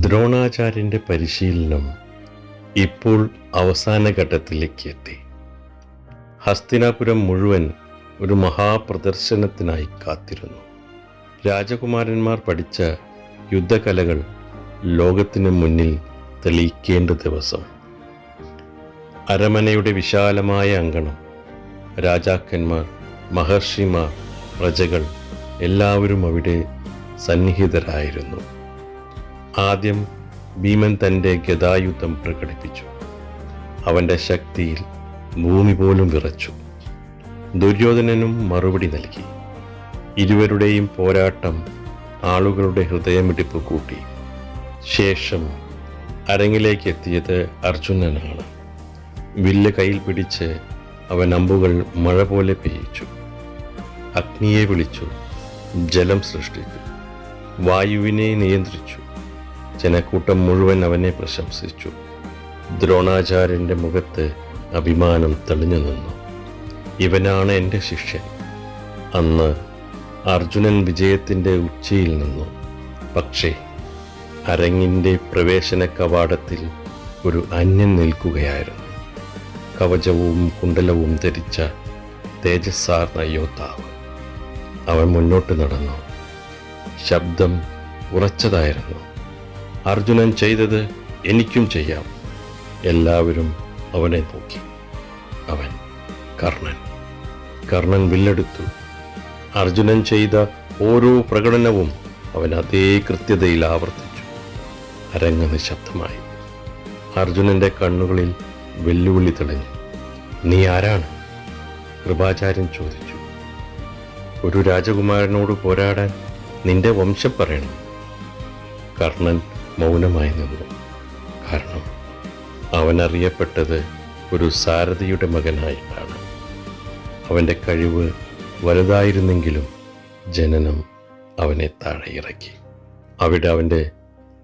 ദ്രോണാചാര്യൻ്റെ പരിശീലനം ഇപ്പോൾ അവസാന ഘട്ടത്തിലേക്ക് എത്തി. ഹസ്തിനാപുരം മുഴുവൻ ഒരു മഹാപ്രദർശനത്തിനായി കാത്തിരുന്നു. രാജകുമാരന്മാർ പഠിച്ച യുദ്ധകലകൾ ലോകത്തിന് മുന്നിൽ തെളിയിക്കേണ്ട ദിവസം. അരമനയുടെ വിശാലമായ അങ്കണം, രാജാക്കന്മാർ, മഹർഷിമാർ, പ്രജകൾ എല്ലാവരും അവിടെ സന്നിഹിതരായിരുന്നു. ആദ്യം ഭീമൻ തൻ്റെ ഗദായുധം പ്രകടിപ്പിച്ചു. അവൻ്റെ ശക്തിയിൽ ഭൂമി പോലും വിറച്ചു. ദുര്യോധനനും മറുപടി നൽകി. ഇരുവരുടെയും പോരാട്ടം ആളുകളുടെ ഹൃദയമിടിപ്പ് കൂട്ടി. ശേഷം അരങ്ങിലേക്ക് എത്തിയത് അർജുനനാണ്. വില്ല് കയ്യിൽ പിടിച്ച് അവൻ അമ്പുകൾ മഴ പോലെ പെയ്യിച്ചു. അഗ്നിയെ വിളിച്ചു, ജലം സൃഷ്ടിച്ചു, വായുവിനെ നിയന്ത്രിച്ചു. ജനക്കൂട്ടം മുഴുവൻ അവനെ പ്രശംസിച്ചു. ദ്രോണാചാര്യൻ്റെ മുഖത്ത് അഭിമാനം തെളിഞ്ഞു നിന്നു. ഇവനാണ് എൻ്റെ ശിഷ്യൻ. അന്ന് അർജുനൻ വിജയത്തിൻ്റെ ഉച്ചിയിൽ നിന്നു. പക്ഷേ അരങ്ങിൻ്റെ പ്രവേശന കവാടത്തിൽ ഒരു അന്യൻ നിൽക്കുകയായിരുന്നു. കവചവും കുണ്ടലവും ധരിച്ച തേജസ്സാർന്ന യോദ്ധാവ്. അവൻ മുന്നോട്ട് നടന്നു. ശബ്ദം ഉറച്ചതായിരുന്നു. അർജുനൻ ചെയ്തത് എനിക്കും ചെയ്യാം. എല്ലാവരും അവനെ നോക്കി. അവൻ കർണൻ. കർണൻ വില്ലെടുത്തു. അർജുനൻ ചെയ്ത ഓരോ പ്രകടനവും അവൻ അതേ കൃത്യതയിൽ ആവർത്തിച്ചു. അരങ്ങ് നിശബ്ദമായി. അർജുനൻ്റെ കണ്ണുകളിൽ വെല്ലുവിളി തെളിഞ്ഞു. നീ ആരാണ്? കൃപാചാര്യൻ ചോദിച്ചു. ഒരു രാജകുമാരനോട് പോരാടാൻ നിന്റെ വംശം പറയണം. കർണൻ മൗനമായി നിന്നു. കാരണം അവൻ അറിയപ്പെട്ടത് ഒരു സാരഥിയുടെ മകനായിട്ടാണ്. അവൻ്റെ കഴിവ് വലുതായിരുന്നെങ്കിലും ജനനം അവനെ താഴെ ഇറക്കി. അവിടെ അവൻ്റെ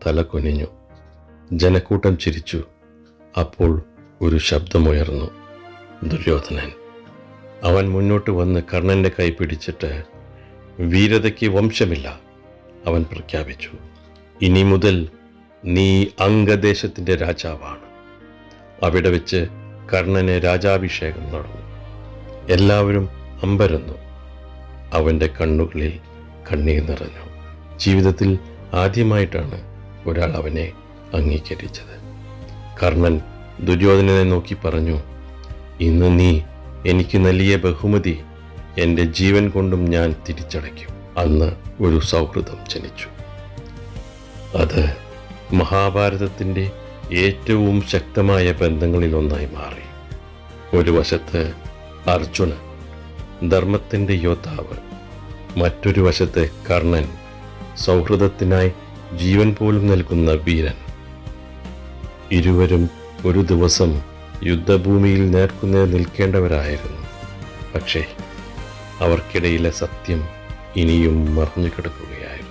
തല കുനിഞ്ഞു. ജനക്കൂട്ടം ചിരിച്ചു. അപ്പോൾ ഒരു ശബ്ദമുയർന്നു. ദുര്യോധനൻ. അവൻ മുന്നോട്ട് വന്ന് കർണൻ്റെ കൈ പിടിച്ചിട്ട്, വീരതയ്ക്ക് വംശമില്ല, അവൻ പ്രഖ്യാപിച്ചു. ഇനി മുതൽ നീ അംഗദേശത്തിൻ്റെ രാജാവാണ്. അവിടെ വെച്ച് കർണന് രാജാഭിഷേകം നടന്നു. എല്ലാവരും അമ്പരന്നു. അവൻ്റെ കണ്ണുകളിൽ കണ്ണീർ നിറഞ്ഞു. ജീവിതത്തിൽ ആദ്യമായിട്ടാണ് ഒരാൾ അവനെ അംഗീകരിച്ചത്. കർണൻ ദുര്യോധനനെ നോക്കി പറഞ്ഞു, ഇന്ന് നീ എനിക്ക് നൽകിയ ബഹുമതി എൻ്റെ ജീവൻ കൊണ്ടും ഞാൻ തിരിച്ചടയ്ക്കും. അന്ന് ഒരു സൗഹൃദം ജനിച്ചു. അത് മഹാഭാരതത്തിൻ്റെ ഏറ്റവും ശക്തമായ ബന്ധങ്ങളിലൊന്നായി മാറി. ഒരു വശത്ത് അർജുനൻ, ധർമ്മത്തിൻ്റെ യോദ്ധാവ്. മറ്റൊരു വശത്ത് കർണൻ, സൗഹൃദത്തിനായി ജീവൻ പോലും നൽകുന്ന വീരൻ. ഇരുവരും ഒരു ദിവസം യുദ്ധഭൂമിയിൽ നേർക്കുനേർ നിൽക്കേണ്ടവരായിരുന്നു. പക്ഷേ അവർക്കിടയിലെ സത്യം ഇനിയും മറഞ്ഞു കിടക്കുകയായിരുന്നു.